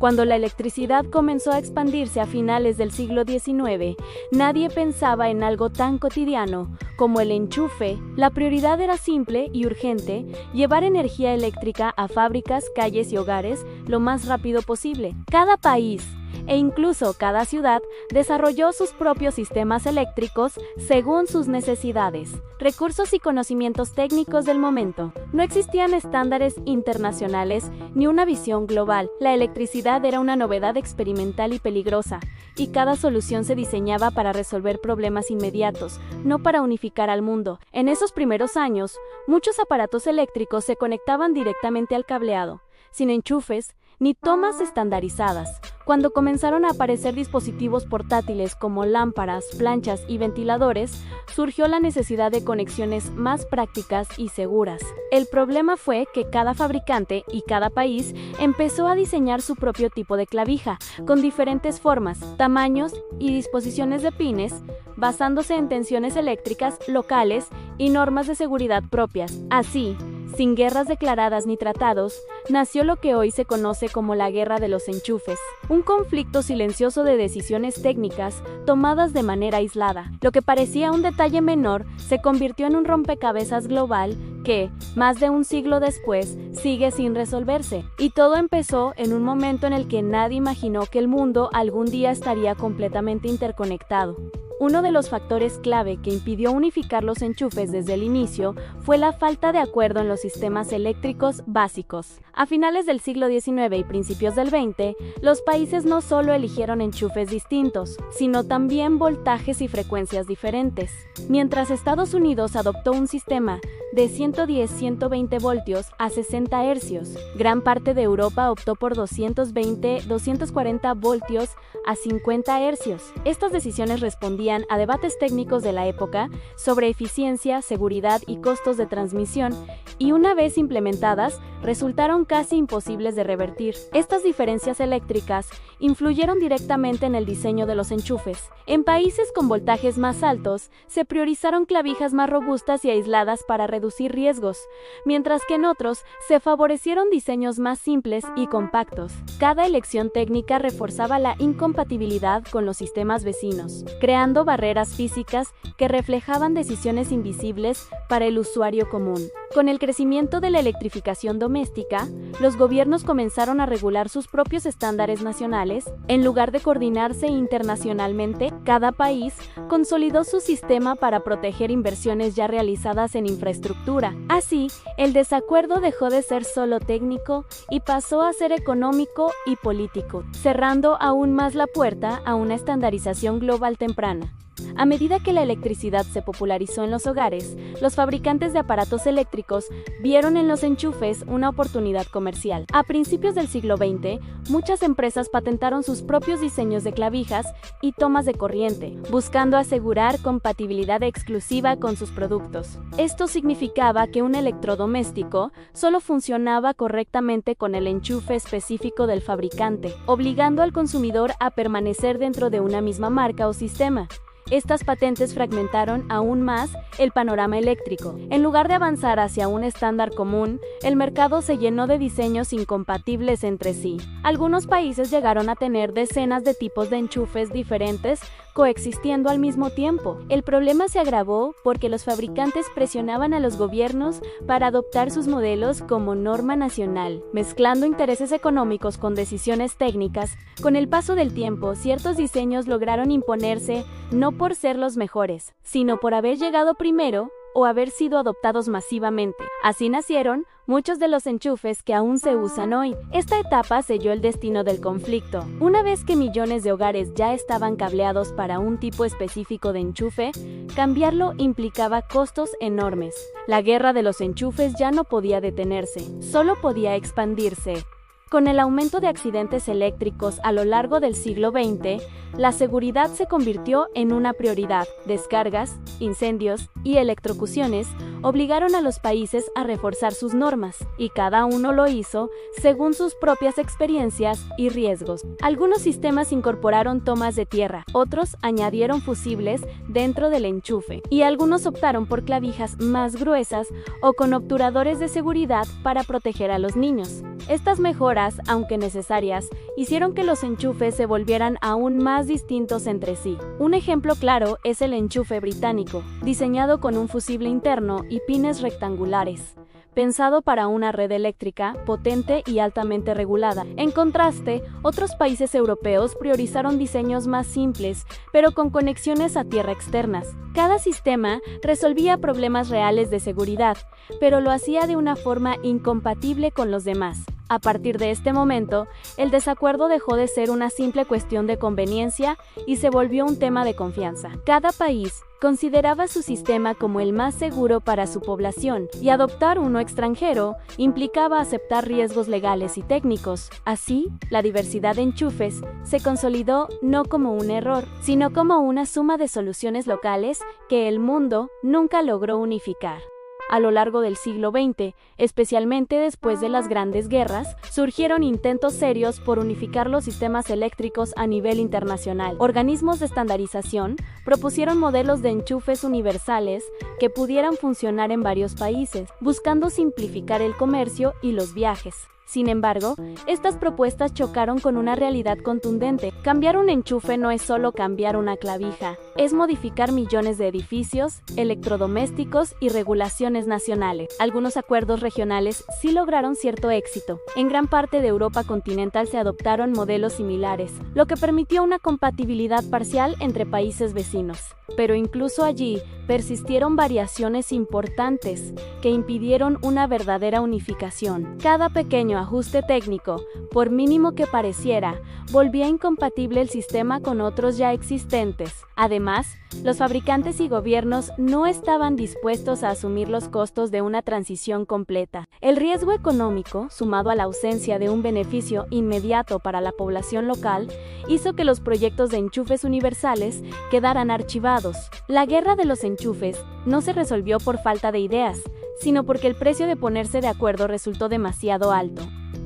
Cuando la electricidad comenzó a expandirse a finales del siglo XIX, nadie pensaba en algo tan cotidiano como el enchufe. La prioridad era simple y urgente: llevar energía eléctrica a fábricas, calles y hogares lo más rápido posible. Cada país, e incluso cada ciudad, desarrolló sus propios sistemas eléctricos según sus necesidades, recursos y conocimientos técnicos del momento. No existían estándares internacionales ni una visión global. La electricidad era una novedad experimental y peligrosa, y cada solución se diseñaba para resolver problemas inmediatos, no para unificar al mundo. En esos primeros años, muchos aparatos eléctricos se conectaban directamente al cableado, sin enchufes ni tomas estandarizadas. Cuando comenzaron a aparecer dispositivos portátiles como lámparas, planchas y ventiladores, surgió la necesidad de conexiones más prácticas y seguras. El problema fue que cada fabricante y cada país empezó a diseñar su propio tipo de clavija, con diferentes formas, tamaños y disposiciones de pines, basándose en tensiones eléctricas locales y normas de seguridad propias. Así, sin guerras declaradas ni tratados, nació lo que hoy se conoce como la Guerra de los Enchufes, un conflicto silencioso de decisiones técnicas tomadas de manera aislada. Lo que parecía un detalle menor se convirtió en un rompecabezas global que, más de un siglo después, sigue sin resolverse. Y todo empezó en un momento en el que nadie imaginó que el mundo algún día estaría completamente interconectado. Uno de los factores clave que impidió unificar los enchufes desde el inicio fue la falta de acuerdo en los sistemas eléctricos básicos. A finales del siglo XIX y principios del XX, los países no solo eligieron enchufes distintos, sino también voltajes y frecuencias diferentes. Mientras Estados Unidos adoptó un sistema de 110-120 voltios a 60 hercios, gran parte de Europa optó por 220-240 voltios a 50 hercios. Estas decisiones respondían a debates técnicos de la época sobre eficiencia, seguridad y costos de transmisión, y una vez implementadas, resultaron casi imposibles de revertir. Estas diferencias eléctricas influyeron directamente en el diseño de los enchufes. En países con voltajes más altos, se priorizaron clavijas más robustas y aisladas para reducir riesgos, mientras que en otros se favorecieron diseños más simples y compactos. Cada elección técnica reforzaba la incompatibilidad con los sistemas vecinos, creando barreras físicas que reflejaban decisiones invisibles para el usuario común. Con el crecimiento de la electrificación doméstica, los gobiernos comenzaron a regular sus propios estándares nacionales. En lugar de coordinarse internacionalmente, cada país consolidó su sistema para proteger inversiones ya realizadas en infraestructura. Así, el desacuerdo dejó de ser solo técnico y pasó a ser económico y político, cerrando aún más la puerta a una estandarización global temprana. A medida que la electricidad se popularizó en los hogares, los fabricantes de aparatos eléctricos vieron en los enchufes una oportunidad comercial. A principios del siglo XX, muchas empresas patentaron sus propios diseños de clavijas y tomas de corriente, buscando asegurar compatibilidad exclusiva con sus productos. Esto significaba que un electrodoméstico solo funcionaba correctamente con el enchufe específico del fabricante, obligando al consumidor a permanecer dentro de una misma marca o sistema. Estas patentes fragmentaron aún más el panorama eléctrico. En lugar de avanzar hacia un estándar común, el mercado se llenó de diseños incompatibles entre sí. Algunos países llegaron a tener decenas de tipos de enchufes diferentes coexistiendo al mismo tiempo. El problema se agravó porque los fabricantes presionaban a los gobiernos para adoptar sus modelos como norma nacional, mezclando intereses económicos con decisiones técnicas. Con el paso del tiempo, ciertos diseños lograron imponerse no por ser los mejores, sino por haber llegado primero o haber sido adoptados masivamente. Así nacieron muchos de los enchufes que aún se usan hoy. Esta etapa selló el destino del conflicto. Una vez que millones de hogares ya estaban cableados para un tipo específico de enchufe, cambiarlo implicaba costos enormes. La guerra de los enchufes ya no podía detenerse, solo podía expandirse. Con el aumento de accidentes eléctricos a lo largo del siglo XX, la seguridad se convirtió en una prioridad. Descargas, incendios y electrocuciones obligaron a los países a reforzar sus normas, y cada uno lo hizo según sus propias experiencias y riesgos. Algunos sistemas incorporaron tomas de tierra, otros añadieron fusibles dentro del enchufe, y algunos optaron por clavijas más gruesas o con obturadores de seguridad para proteger a los niños. Estas mejoras caras, aunque necesarias, hicieron que los enchufes se volvieran aún más distintos entre sí. Un ejemplo claro es el enchufe británico, diseñado con un fusible interno y pines rectangulares, pensado para una red eléctrica potente y altamente regulada. En contraste, otros países europeos priorizaron diseños más simples, pero con conexiones a tierra externas. Cada sistema resolvía problemas reales de seguridad, pero lo hacía de una forma incompatible con los demás. A partir de este momento, el desacuerdo dejó de ser una simple cuestión de conveniencia y se volvió un tema de confianza. Cada país consideraba su sistema como el más seguro para su población, y adoptar uno extranjero implicaba aceptar riesgos legales y técnicos. Así, la diversidad de enchufes se consolidó no como un error, sino como una suma de soluciones locales que el mundo nunca logró unificar. A lo largo del siglo XX, especialmente después de las grandes guerras, surgieron intentos serios por unificar los sistemas eléctricos a nivel internacional. Organismos de estandarización propusieron modelos de enchufes universales que pudieran funcionar en varios países, buscando simplificar el comercio y los viajes. Sin embargo, estas propuestas chocaron con una realidad contundente. Cambiar un enchufe no es solo cambiar una clavija, es modificar millones de edificios, electrodomésticos y regulaciones nacionales. Algunos acuerdos regionales sí lograron cierto éxito. En gran parte de Europa continental se adoptaron modelos similares, lo que permitió una compatibilidad parcial entre países vecinos. Pero incluso allí persistieron variaciones importantes que impidieron una verdadera unificación. Cada pequeño ajuste técnico, por mínimo que pareciera, volvía incompatible el sistema con otros ya existentes. Además, los fabricantes y gobiernos no estaban dispuestos a asumir los costos de una transición completa. El riesgo económico, sumado a la ausencia de un beneficio inmediato para la población local, hizo que los proyectos de enchufes universales quedaran archivados. La guerra de los enchufes no se resolvió por falta de ideas, sino porque el precio de ponerse de acuerdo resultó demasiado alto.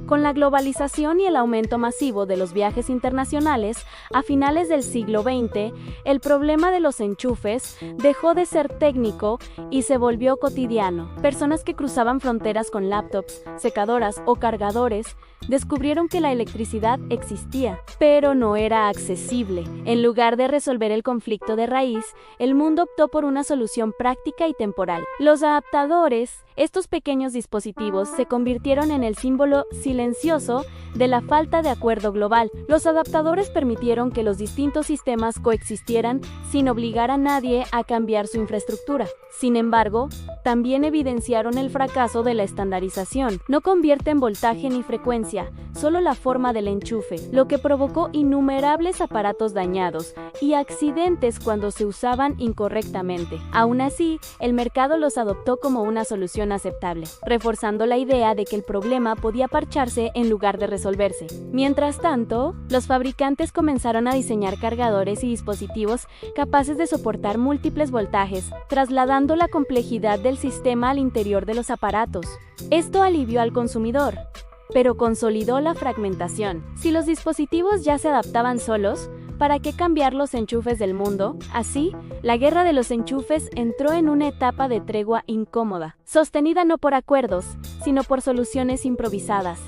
Con la globalización y el aumento masivo de los viajes internacionales, a finales del siglo XX, el problema de los enchufes dejó de ser técnico y se volvió cotidiano. Personas que cruzaban fronteras con laptops, secadoras o cargadores descubrieron que la electricidad existía, pero no era accesible. En lugar de resolver el conflicto de raíz, el mundo optó por una solución práctica y temporal. Los adaptadores, estos pequeños dispositivos, se convirtieron en el símbolo silencioso de la falta de acuerdo global. Los adaptadores permitieron que los distintos sistemas coexistieran sin obligar a nadie a cambiar su infraestructura. Sin embargo, también evidenciaron el fracaso de la estandarización. No convierten voltaje ni frecuencia, solo la forma del enchufe, lo que provocó innumerables aparatos dañados y accidentes cuando se usaban incorrectamente. Aún así, el mercado los adoptó como una solución aceptable, reforzando la idea de que el problema podía parcharse en lugar de resolverse. Mientras tanto, los fabricantes comenzaron a diseñar cargadores y dispositivos capaces de soportar múltiples voltajes, trasladando la complejidad del sistema al interior de los aparatos. Esto alivió al consumidor, pero consolidó la fragmentación. Si los dispositivos ya se adaptaban solos, ¿para qué cambiar los enchufes del mundo? Así, la guerra de los enchufes entró en una etapa de tregua incómoda, sostenida no por acuerdos, sino por soluciones improvisadas.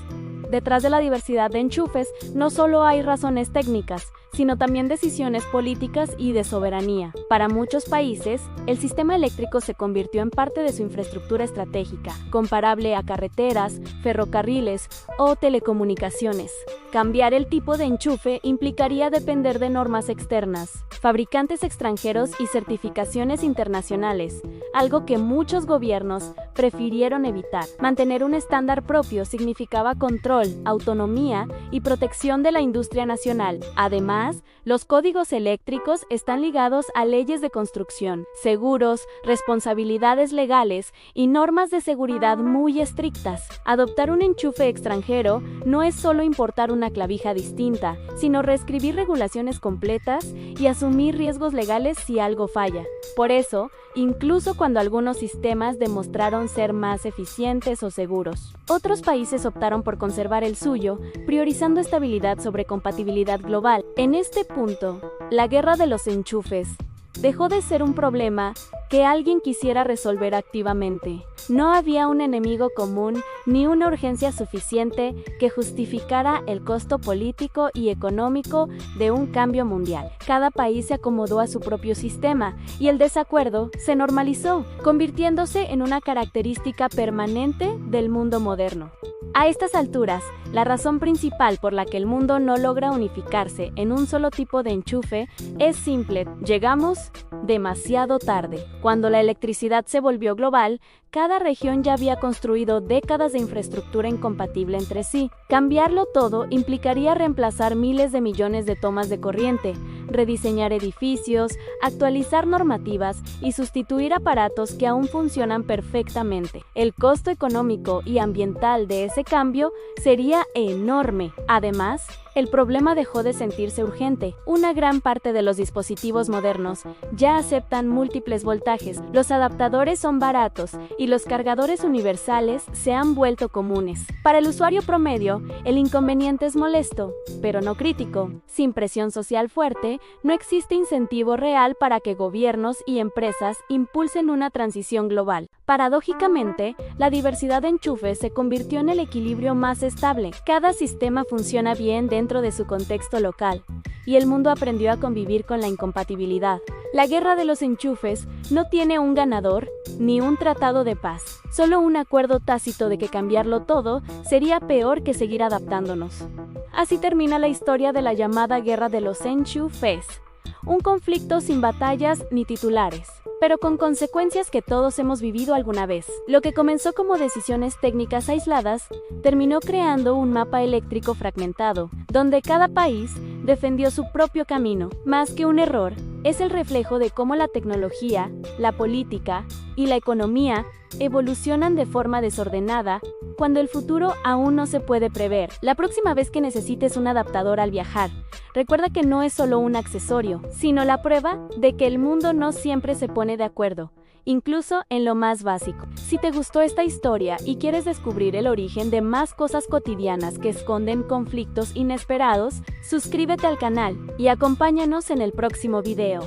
Detrás de la diversidad de enchufes no solo hay razones técnicas, sino también decisiones políticas y de soberanía. Para muchos países, el sistema eléctrico se convirtió en parte de su infraestructura estratégica, comparable a carreteras, ferrocarriles o telecomunicaciones. Cambiar el tipo de enchufe implicaría depender de normas externas, fabricantes extranjeros y certificaciones internacionales, algo que muchos gobiernos prefirieron evitar. Mantener un estándar propio significaba control, autonomía y protección de la industria nacional. Además, los códigos eléctricos están ligados a leyes de construcción, seguros, responsabilidades legales y normas de seguridad muy estrictas. Adoptar un enchufe extranjero no es solo importar una clavija distinta, sino reescribir regulaciones completas y asumir riesgos legales si algo falla. Por eso, incluso cuando algunos sistemas demostraron ser más eficientes o seguros, otros países optaron por conservar el suyo, priorizando estabilidad sobre compatibilidad global. En este punto, la guerra de los enchufes dejó de ser un problema que alguien quisiera resolver activamente. No había un enemigo común ni una urgencia suficiente que justificara el costo político y económico de un cambio mundial. Cada país se acomodó a su propio sistema y el desacuerdo se normalizó, convirtiéndose en una característica permanente del mundo moderno. A estas alturas, la razón principal por la que el mundo no logra unificarse en un solo tipo de enchufe es simple: llegamos demasiado tarde. Cuando la electricidad se volvió global, cada región ya había construido décadas de infraestructura incompatible entre sí. Cambiarlo todo implicaría reemplazar miles de millones de tomas de corriente, rediseñar edificios, actualizar normativas y sustituir aparatos que aún funcionan perfectamente. El costo económico y ambiental de ese cambio sería enorme. Además, el problema dejó de sentirse urgente. Una gran parte de los dispositivos modernos ya aceptan múltiples voltajes, los adaptadores son baratos y los cargadores universales se han vuelto comunes. Para el usuario promedio, el inconveniente es molesto, pero no crítico. Sin presión social fuerte, no existe incentivo real para que gobiernos y empresas impulsen una transición global. Paradójicamente, la diversidad de enchufes se convirtió en el equilibrio más estable. Cada sistema funciona bien dentro de su contexto local, y el mundo aprendió a convivir con la incompatibilidad. La guerra de los enchufes no tiene un ganador ni un tratado de paz, solo un acuerdo tácito de que cambiarlo todo sería peor que seguir adaptándonos. Así termina la historia de la llamada guerra de los enchufes, un conflicto sin batallas ni titulares, pero con consecuencias que todos hemos vivido alguna vez. Lo que comenzó como decisiones técnicas aisladas, terminó creando un mapa eléctrico fragmentado, donde cada país defendió su propio camino. Más que un error, es el reflejo de cómo la tecnología, la política y la economía evolucionan de forma desordenada cuando el futuro aún no se puede prever. La próxima vez que necesites un adaptador al viajar, recuerda que no es solo un accesorio, sino la prueba de que el mundo no siempre se pone de acuerdo, incluso en lo más básico. Si te gustó esta historia y quieres descubrir el origen de más cosas cotidianas que esconden conflictos inesperados, suscríbete al canal y acompáñanos en el próximo video.